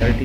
30.